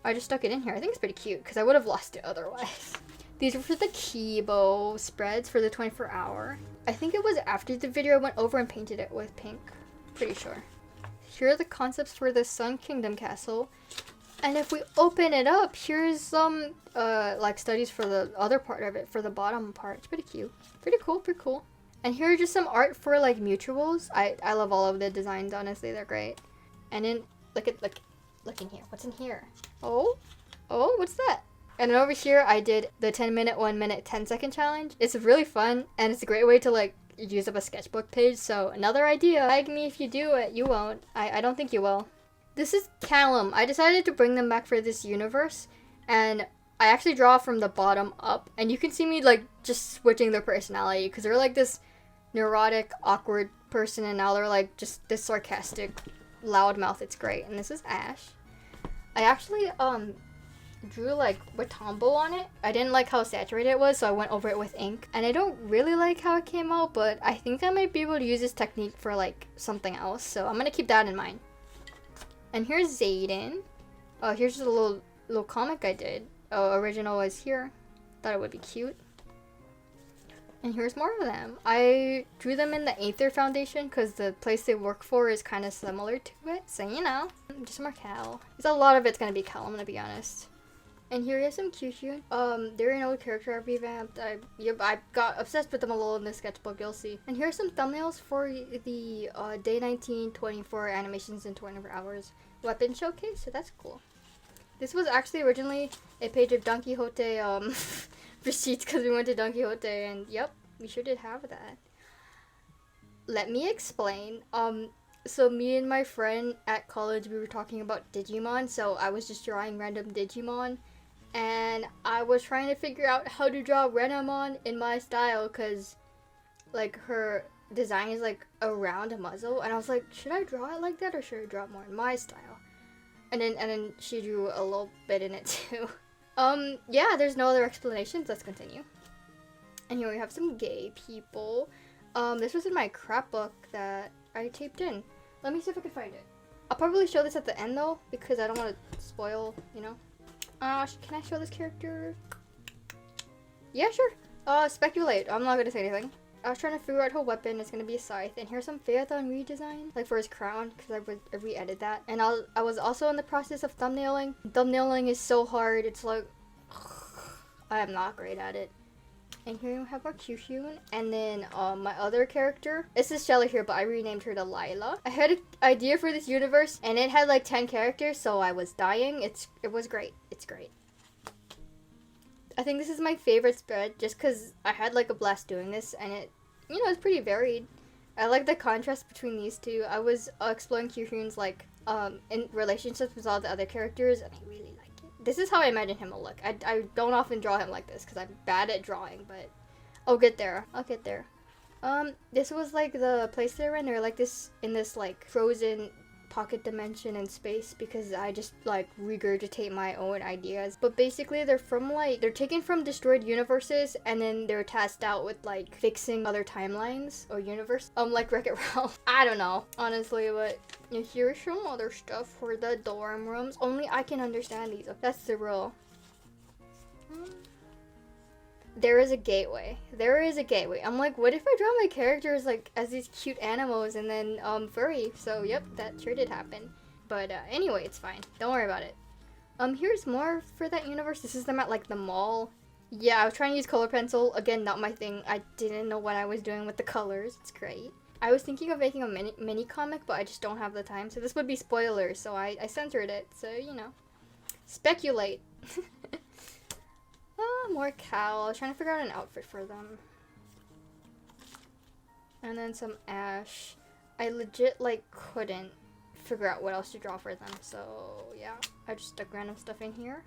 I just stuck it in here. I think it's pretty cute because I would have lost it otherwise. These were for the Kibo spreads for the 24 hour. I think it was after the video I went over and painted it with pink. Pretty sure. Here are the concepts for the Sun Kingdom Castle. And if we open it up, here's some like studies for the other part of it, for the bottom part. It's pretty cute. Pretty cool, pretty cool. And here are just some art for like mutuals. I love all of the designs, honestly, they're great. And then look in here. What's in here? Oh, what's that? And then over here I did the 10-minute, 1-minute, 10-second challenge. It's really fun and it's a great way to like use up a sketchbook page. So another idea. Tag me if you do it. You won't. I don't think you will. This is Callum. I decided to bring them back for this universe, and I actually draw from the bottom up, and you can see me like just switching their personality because they're like this neurotic, awkward person, and now they're like just this sarcastic loudmouth. It's great. And this is Ash. I actually drew like with Tombow on it. I didn't like how saturated it was, so I went over it with ink, and I don't really like how it came out, but I think I might be able to use this technique for like something else, so I'm gonna keep that in mind. And here's Zayden. Oh, here's just a little comic I did. Oh, original was here. Thought it would be cute. And here's more of them. I drew them in the Aether Foundation because the place they work for is kind of similar to it. So, you know, just more Cal. There's a lot of it's going to be Cal, I'm going to be honest. And here is some Kyushu. They're an old character I revamped. I got obsessed with them a little in the sketchbook, you'll see. And here's some thumbnails for the day 19, 24 animations in 24 hours weapon showcase, so that's cool. This was actually originally a page of Don Quixote receipts because we went to Don Quixote, and yep, we sure did have that. Let me explain. So me and my friend at college, we were talking about Digimon, so I was just drawing random Digimon. And I was trying to figure out how to draw Renamon in my style because, like, her design is, like, a round muzzle. And I was like, should I draw it like that or should I draw it more in my style? And then she drew a little bit in it, too. Yeah, there's no other explanations. Let's continue. And here we have some gay people. This was in my Crapbook that I taped in. Let me see if I can find it. I'll probably show this at the end, though, because I don't want to spoil, you know. Can I show this character? Yeah, sure. Speculate. I'm not gonna say anything. I was trying to figure out her weapon. It's gonna be a scythe. And here's some Phaethon redesign, like for his crown, because I re-edited that. And I was also in the process of thumbnailing. Thumbnailing is so hard. It's like, I am not great at it. And here we have our Kyushu. And then my other character. This is Shelly here, but I renamed her to Lila. I had an idea for this universe, and it had like 10 characters, so I was dying. It was great. It's great. I think this is my favorite spread, just because I had like a blast doing this, and it, you know, it's pretty varied. I like the contrast between these two. I was exploring Kyushu's like in relationships with all the other characters, and I really like it. This is how I imagine him to look. I don't often draw him like this because I'm bad at drawing, but I'll get there. I'll get there. This was like the place they're in. They're like this in this like frozen pocket dimension in space because I just like regurgitate my own ideas. But basically they're taken from destroyed universes and then they're tasked out with like fixing other timelines or universe. Like Wreck-It Ralph. I don't know, honestly, but here's some other stuff for the dorm rooms. Only I can understand these. That's the rule. There is a gateway. There is a gateway. I'm like, what if I draw my characters like as these cute animals and then furry? So yep, that sure did happen. But anyway, it's fine. Don't worry about it. Here's more for that universe. This is them at like the mall. Yeah, I was trying to use color pencil. Again, not my thing. I didn't know what I was doing with the colors. It's great. I was thinking of making a mini comic, but I just don't have the time. So this would be spoilers, so I censored it. So, you know. Speculate. some more Cal. I was trying to figure out an outfit for them. And then some Ash. I legit, like, couldn't figure out what else to draw for them. So, yeah. I just stuck random stuff in here.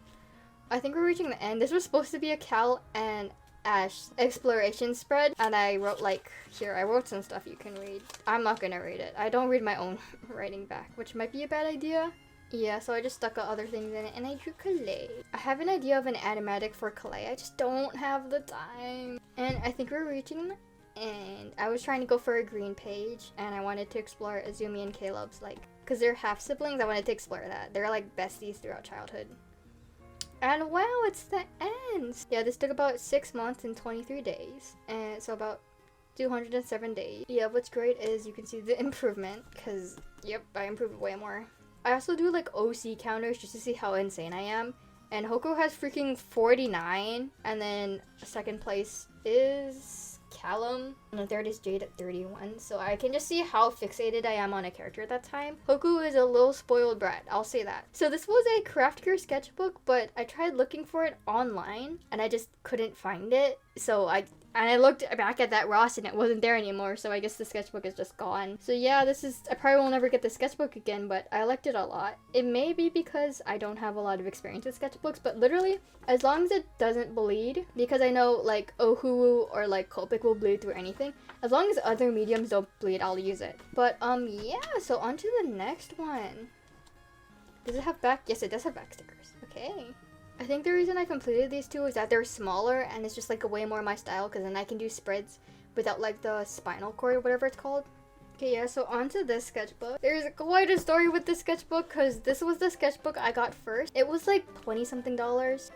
I think we're reaching the end. This was supposed to be a Cal and Ash exploration spread. And I wrote, like, here, I wrote some stuff you can read. I'm not gonna read it. I don't read my own writing back, which might be a bad idea. Yeah, so I just stuck other things in it, and I drew clay. I have an idea of an animatic for clay. I just don't have the time. And I think we're reaching the end. I was trying to go for a green page, and I wanted to explore Azumi and Caleb's, like, because they're half siblings, I wanted to explore that. They're like besties throughout childhood. And wow, it's the end! Yeah, this took about 6 months and 23 days. And so about 207 days. Yeah, what's great is you can see the improvement, because, yep, I improved way more. I also do like OC counters just to see how insane I am. And Hoku has freaking 49. And then second place is Callum. And the third is Jade at 31. So I can just see how fixated I am on a character at that time. Hoku is a little spoiled brat, I'll say that. So this was a Craftgear sketchbook, but I tried looking for it online and I just couldn't find it. So I looked back at that Ross and it wasn't there anymore, so I guess the sketchbook is just gone. So yeah, I probably will never get the sketchbook again, but I liked it a lot. It may be because I don't have a lot of experience with sketchbooks, but literally, as long as it doesn't bleed, because I know like Ohuwu or like Copic will bleed through anything, as long as other mediums don't bleed, I'll use it. But yeah, so on to the next one. Does it have back? Yes, it does have back stickers. Okay. I think the reason I completed these two is that they're smaller and it's just like way more my style, because then I can do spreads without like the spinal cord or whatever it's called. Okay, yeah, so on to this sketchbook. There's quite a story with this sketchbook because this was the sketchbook I got first. It was like $20-something.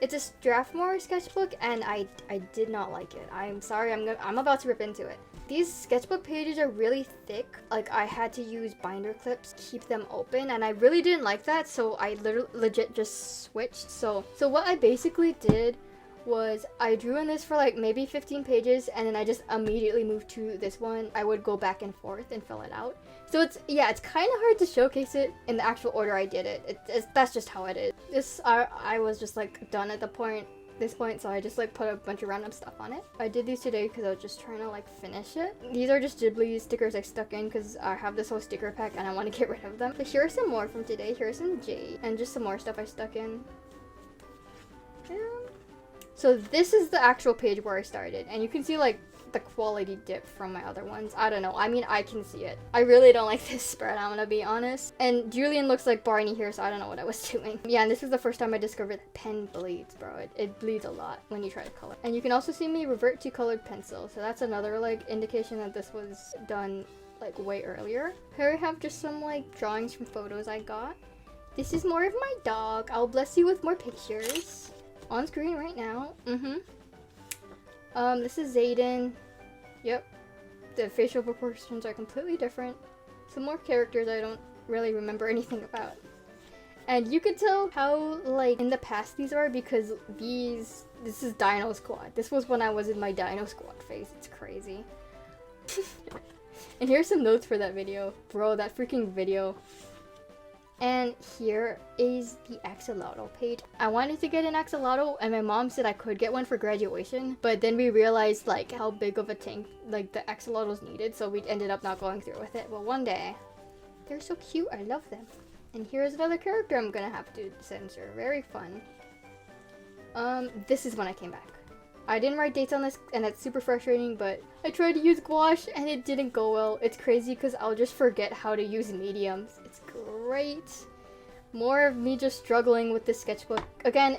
It's a Straphmore sketchbook and I did not like it. I'm sorry, I'm about to rip into it. These sketchbook pages are really thick. Like, I had to use binder clips to keep them open, and I really didn't like that, so I legit just switched. So what I basically did was I drew in this for like maybe 15 pages, and then I just immediately moved to this one. I would go back and forth and fill it out. So it's kind of hard to showcase it in the actual order I did it. That's just how it is. I was just like done at this point, so I just like put a bunch of random stuff on it. I did these today because I was just trying to like finish it. These are just Ghibli stickers I stuck in because I have this whole sticker pack and I want to get rid of them. But here are some more from today. Here's some Jade and just some more stuff I stuck in. So this is the actual page where I started, and you can see like the quality dip from my other ones. I don't know. I mean, I can see it. I really don't like this spread, I'm gonna be honest. And Julian looks like Barney here, so I don't know what I was doing. Yeah, and this is the first time I discovered that pen bleeds, bro. It bleeds a lot when you try to color. And you can also see me revert to colored pencil, so that's another like indication that this was done like way earlier. Here I have just some like drawings from photos I got. This is more of my dog. I'll bless you with more pictures. On screen right now. This is Zayden. Yep. The facial proportions are completely different. Some more characters I don't really remember anything about. And you could tell how, like, in the past these are because this is Dino Squad. This was when I was in my Dino Squad phase. It's crazy. And here's some notes for that video. Bro, that freaking video. And here is the axolotl page. I wanted to get an axolotl and my mom said I could get one for graduation, but then we realized like how big of a tank like the axolotls needed, so we ended up not going through with it. Well, one day. They're so cute, I love them. And here's another character I'm gonna have to censor. Very fun. This is when I came back. I didn't write dates on this and it's super frustrating, but I tried to use gouache and it didn't go well. It's crazy because I'll just forget how to use mediums. It's great. More of me just struggling with this sketchbook. Again,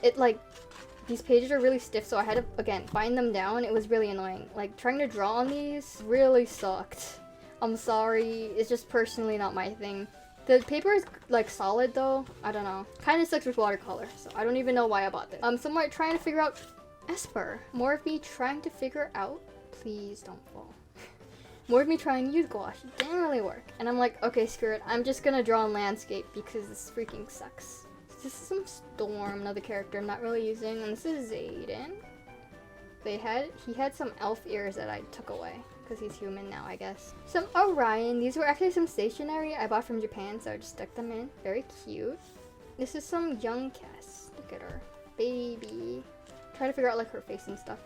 these pages are really stiff, so I had to, again, bind them down. It was really annoying. Like, trying to draw on these really sucked. I'm sorry. It's just personally not my thing. The paper is, like, solid, though. I don't know. Kind of sucks with watercolor, so I don't even know why I bought this. Somewhere trying to figure out Esper. More of me trying to figure out. Please don't fall. More of me trying to use gouache. It didn't really work. And I'm like, okay, screw it. I'm just gonna draw on landscape because this freaking sucks. This is some Storm, another character I'm not really using. And this is Zayden. He had some elf ears that I took away because he's human now, I guess. Some Orion. These were actually some stationery I bought from Japan, so I just stuck them in. Very cute. This is some young Cass. Look at her. Baby. try to figure out like her face and stuff.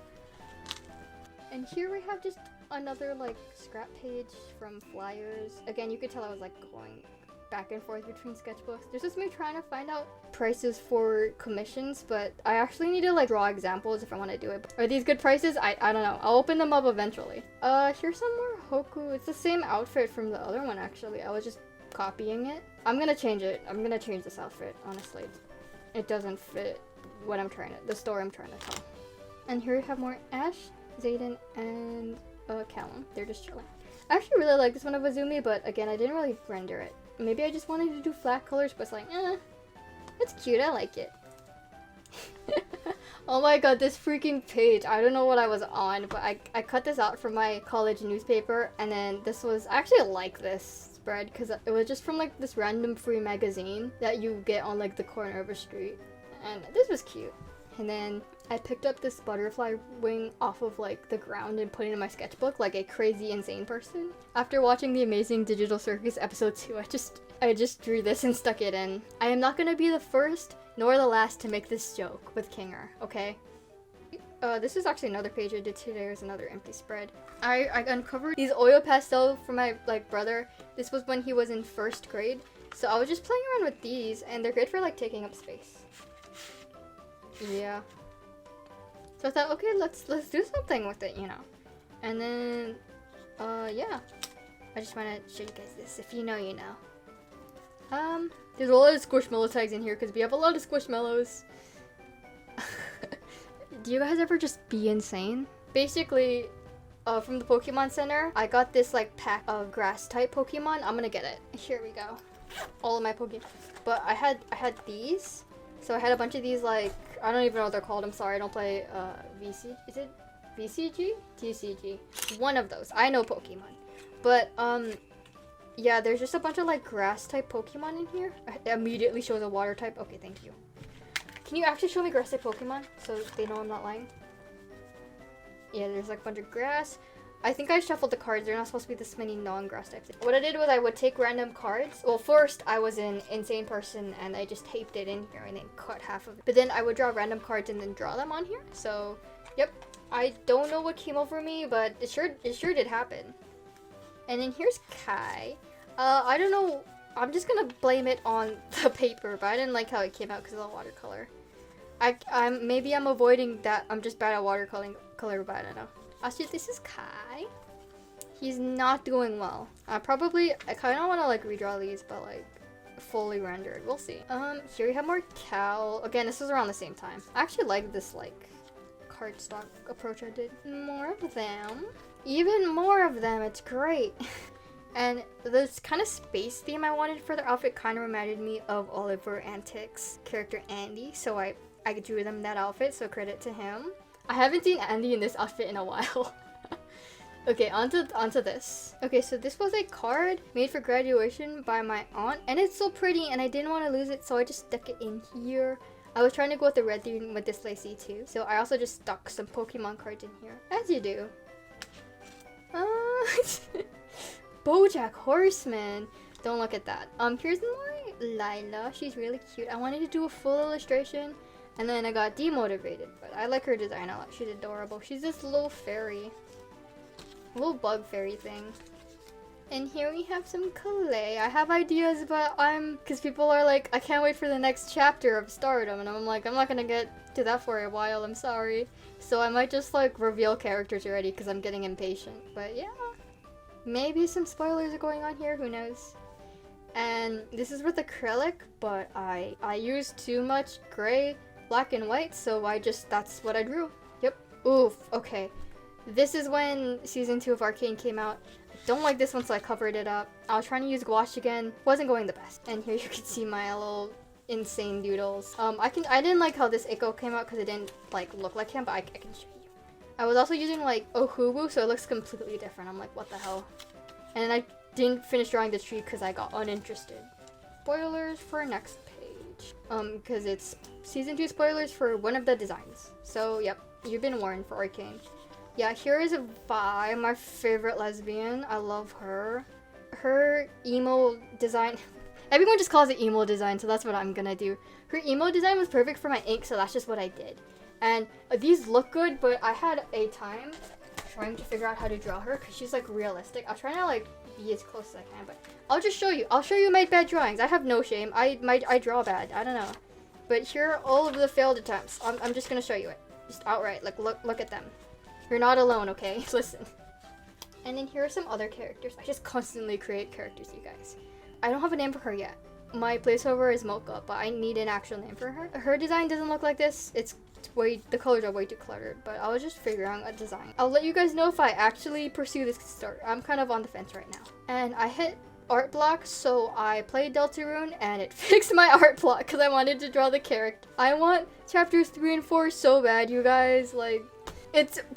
And here we have just another like scrap page from flyers. Again, you could tell I was like going back and forth between sketchbooks. This is me trying to find out prices for commissions, but I actually need to like draw examples if I want to do it. Are these good prices? I don't know. I'll open them up eventually. Here's some more Hoku. It's the same outfit from the other one actually. I was just copying it. I'm gonna change it. I'm gonna change this outfit, honestly. It doesn't fit what I'm trying to, the story I'm trying to tell. And here we have more Ash, Zayden, and Callum. They're just chilling. I actually really like this one of Azumi, but again, I didn't really render it. Maybe I just wanted to do flat colors, but it's like, it's cute, I like it. Oh my god, this freaking page. I don't know what I was on, but I cut this out from my college newspaper, and then this was, I actually like this spread, because it was just from like this random free magazine that you get on like the corner of a street, and this was cute. And then I picked up this butterfly wing off of like the ground and put it in my sketchbook like a crazy insane person. After watching the amazing Digital Circus episode 2, I just drew this and stuck it in. I am not gonna be the first nor the last to make this joke with Kinger, okay? This is actually another page I did today. There's another empty spread. I uncovered these oil pastel from my like brother. This was when he was in 1st grade. So I was just playing around with these, and they're good for like taking up space. Yeah. So I thought, okay, let's do something with it, you know. And then, yeah. I just want to show you guys this. If you know, you know. There's a lot of Squishmallow tags in here because we have a lot of Squishmallows. Do you guys ever just be insane? Basically, from the Pokemon Center, I got this like pack of grass type Pokemon. I'm gonna get it. Here we go. All of my Pokemon. But I had these. So I had a bunch of these, like, I don't even know what they're called. I'm sorry, I don't play VC. Is it VCG? TCG. One of those. I know Pokemon. But yeah, there's just a bunch of like grass type Pokemon in here. It immediately shows a water type. Okay, thank you. Can you actually show me grass type Pokemon so they know I'm not lying? Yeah, there's like a bunch of grass. I think I shuffled the cards. They're not supposed to be this many non-grass types. What I did was I would take random cards. Well, first I was an insane person and I just taped it in here and then cut half of it. But then I would draw random cards and then draw them on here. So, yep. I don't know what came over me, but it sure did happen. And then here's Kai. I don't know. I'm just gonna blame it on the paper, but I didn't like how it came out because of the watercolor. Maybe I'm avoiding that. I'm just bad at watercoloring, but I don't know. Actually, this is Kai. He's not doing well. I kind of want to like redraw these, but like fully rendered. We'll see. Here we have more Cal. Again, this was around the same time. I actually like this like cardstock approach I did. More of them. Even more of them. It's great. And this kind of space theme I wanted for the outfit kind of reminded me of Oliver Antics character Andy. So I drew them that outfit, so credit to him. I haven't seen Andy in this outfit in a while. Okay, onto this. Okay, so this was a card made for graduation by my aunt, and it's so pretty, and I didn't want to lose it, so I just stuck it in here. I was trying to go with the red theme with this lacy too, so I also just stuck some Pokemon cards in here, as you do. BoJack Horseman. Don't look at that. Here's my Lila. She's really cute. I wanted to do a full illustration. And then I got demotivated, but I like her design a lot. She's adorable. She's this little fairy. Little bug fairy thing. And here we have some clay. I have ideas, but because people are like, I can't wait for the next chapter of Stardom. And I'm like, I'm not gonna get to that for a while. I'm sorry. So I might just like reveal characters already because I'm getting impatient. But yeah. Maybe some spoilers are going on here. Who knows? And this is with acrylic, but I used too much gray, black and white, so that's what I drew. Yep. Oof, okay. This is when season 2 of Arcane came out. I don't like this one, so I covered it up. I was trying to use gouache again. Wasn't going the best. And here you can see my little insane doodles. I didn't like how this Echo came out because it didn't like look like him, but I can show you. I was also using like Ohubu, so it looks completely different. I'm like, what the hell? And then I didn't finish drawing the tree because I got uninterested. Spoilers for next page. Because it's season 2 spoilers for one of the designs. So, yep, you've been warned for Arcane. Yeah, here is Vi, my favorite lesbian. I love her. Her emo design. Everyone just calls it emo design, so that's what I'm gonna do. Her emo design was perfect for my ink, so that's just what I did. And these look good, but I had a time trying to figure out how to draw her because she's like realistic. I'll try to like be as close as I can, but I'll just show you. I'll show you my bad drawings. I have no shame. I draw bad. I don't know. But here are all of the failed attempts. I'm just gonna show you it. Just outright. Like look at them. You're not alone, okay? Listen. And then here are some other characters. I just constantly create characters, you guys. I don't have a name for her yet. My placeholder is Mocha, but I need an actual name for her. Her design doesn't look like this. The colors are way too cluttered, but I'll just figure out a design. I'll let you guys know if I actually pursue this start. I'm kind of on the fence right now. And I hit art block, so I played Deltarune and it fixed my art block because I wanted to draw the character. I want chapters 3 and 4 so bad, you guys. Like,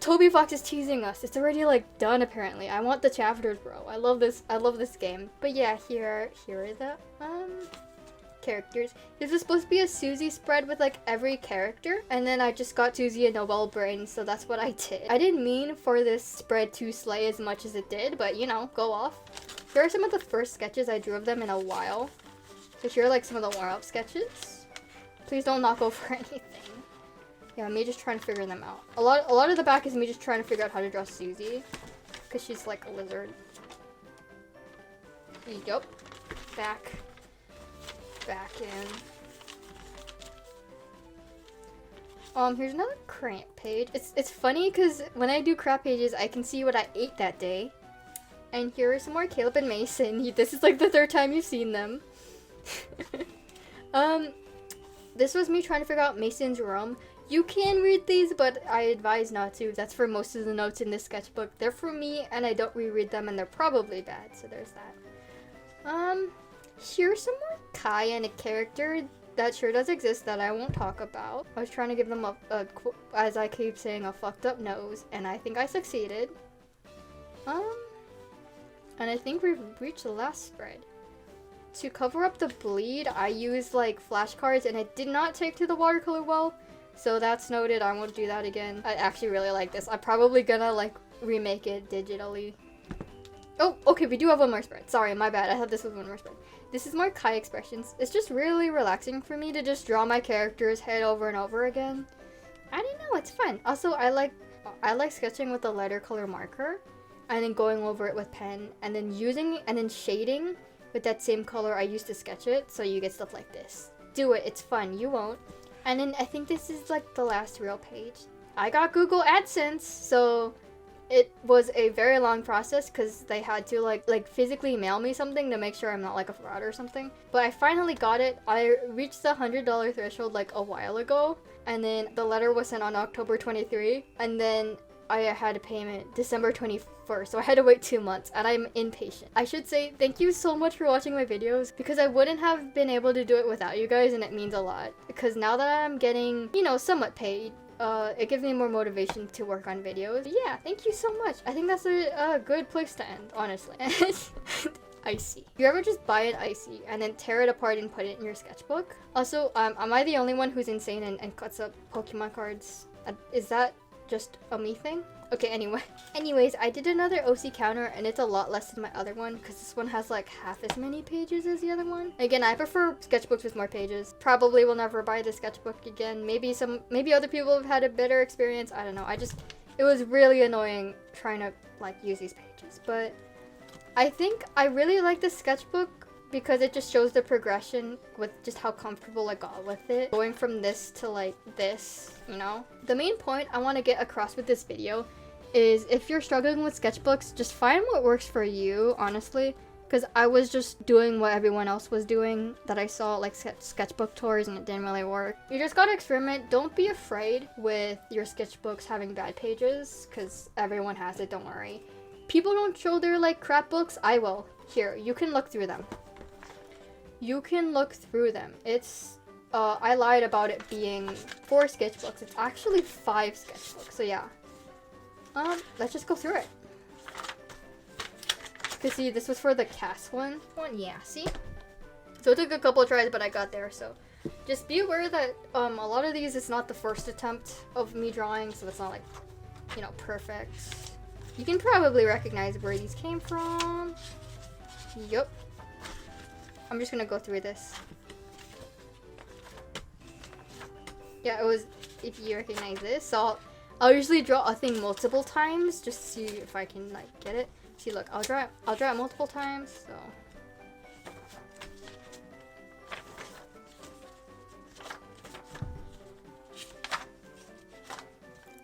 Toby Fox is teasing us. It's already like done apparently. I want the chapters, bro. I love this game. But yeah, here are the characters. This is supposed to be a Susie spread with like every character, and then I just got Susie a Nobel brain, so that's what I did. I didn't mean for this spread to slay as much as it did, but you know, go off. Here are some of the first sketches I drew of them in a while. So here are like some of the warm-up sketches. Please don't knock over anything. Yeah, me just trying to figure them out. A lot of the back is me just trying to figure out how to draw Susie, because she's like a lizard. Yup. Back in. Here's another crap page. It's funny because when I do crap pages, I can see what I ate that day. And here are some more Caleb and Mason. This is like the third time you've seen them. This was me trying to figure out Mason's room. You can read these, but I advise not to. That's for most of the notes in this sketchbook. They're for me, and I don't reread them, and they're probably bad, so there's that. Here's some more Kai and a character that sure does exist that I won't talk about. I was trying to give them as I keep saying, a fucked up nose, and I think I succeeded. And I think we've reached the last spread. To cover up the bleed, I used like flashcards, and it did not take to the watercolor well. So that's noted. I won't do that again. I actually really like this. I'm probably gonna like remake it digitally. Oh, okay, we do have one more spread. Sorry, my bad. I thought this was one more spread. This is more Kai expressions. It's just really relaxing for me to just draw my character's head over and over again. I don't know, it's fun. Also, I like sketching with a lighter color marker and then going over it with pen and then shading with that same color I used to sketch it, so you get stuff like this. Do it, it's fun. You won't. And then I think this is like the last real page. I got Google AdSense, so it was a very long process because they had to like physically mail me something to make sure I'm not like a fraud or something. But I finally got it. I reached the $100 threshold like a while ago, and then the letter was sent on October 23, and then I had a payment December 21st, so I had to wait 2 months, and I'm impatient. I should say thank you so much for watching my videos, because I wouldn't have been able to do it without you guys, and it means a lot. Because now that I'm getting, you know, somewhat paid, it gives me more motivation to work on videos. But yeah, thank you so much. I think that's a good place to end, honestly. Icy. You ever just buy an Icy and then tear it apart and put it in your sketchbook? Also, am I the only one who's insane and cuts up Pokemon cards? Is that just a me thing? Okay, anyways, I did another OC counter, and it's a lot less than my other one because this one has like half as many pages as the other one. Again, I prefer sketchbooks with more pages. Probably will never buy this sketchbook again. Maybe other people have had a better experience. I don't know. It was really annoying trying to like use these pages, but I think I really like this sketchbook because it just shows the progression with just how comfortable I got with it. Going from this to like this, you know? The main point I want to get across with this video is if you're struggling with sketchbooks, just find what works for you, honestly. Because I was just doing what everyone else was doing that I saw, like sketchbook tours, and it didn't really work. You just gotta experiment. Don't be afraid with your sketchbooks having bad pages, because everyone has it, don't worry. People don't show their like crap books. I will. Here, you can look through them. You can look through them. It's, I lied about it being 4 sketchbooks. It's actually 5 sketchbooks, so yeah. Let's just go through it. Cause see, this was for the cast one. Yeah, see? So it took a couple of tries, but I got there, so. Just be aware that, a lot of these, it's not the first attempt of me drawing, so it's not like, you know, perfect. You can probably recognize where these came from. Yup. I'm just gonna go through this. Yeah, it was, if you recognize this. So I'll usually draw a thing multiple times just to see if I can like get it. See, look, I'll draw it multiple times, so.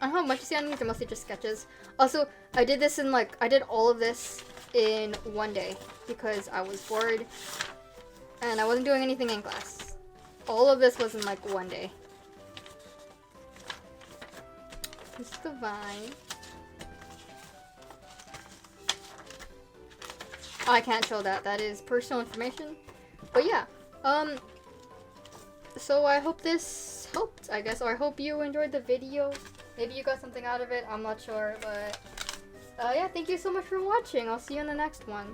I don't know how much you see on these, they're mostly just sketches. Also, I did all of this in one day because I was bored and I wasn't doing anything in class. All of this was in like one day. This is the vine. Oh, I can't show that. That is personal information. But yeah, so I hope this helped, I guess, or I hope you enjoyed the video. Maybe you got something out of it, I'm not sure, but yeah, thank you so much for watching. I'll see you in the next one.